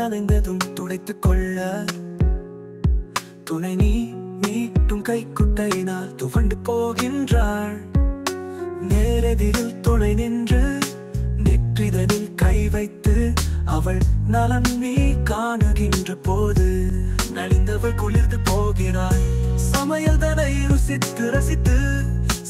நனைந்ததும் துடைத்துக் கொள்ள துணை நீட்டும் கைக்குட்டையினால் துவண்டு போகின்றாள். நேரெதிரில் தொலை நின்று நெற்றிதனில் கை வைத்து அவள் நலன் நீ காணுகின்ற போது நலிந்தவள் குளிர்ந்து போகிறாள். சமையல்தனை ருசித்து ரசித்து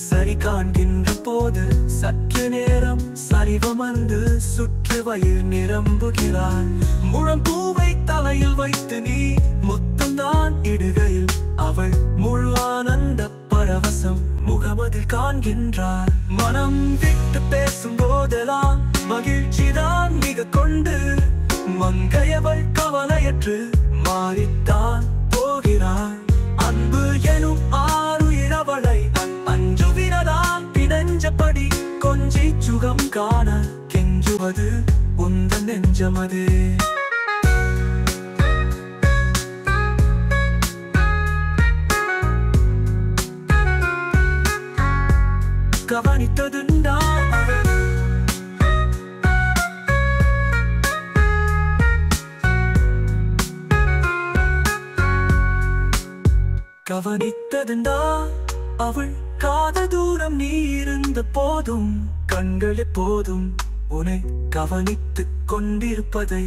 சரி காண்கின்ற போது சற்று நேரம் சரிவமர்ந்து சுற்று வயிறு நிரம்புகிறாள். முழம்பூவை தலையில் வைத்து நீ முத்தம்தான் இடுகையில் அவள் முழு ஆனந்த பரவசம் முகமதில் காண்கின்றார். மனம் விட்டு பேசும் போதெல்லாம் மகிழ்ச்சிதான் மிக கொண்டு மங்கையவள் கவலையற்று மாறித்தான் போகிறாள். அன்பு எனும் ஆறுயிர் அவளை அஞ்சுவினதான் பிணைஞ்சபடி கொஞ்சி சுகம் காண கெஞ்சுவது உந்தன் நெஞ்சமது. கவனித்ததுண்டா கவனித்ததுண்டா அவள் காத தூரம் நீ இருந்த போதும் கண்கள் எப்போதும் உன்னை கவனித்துக் கொண்டிருப்பதை.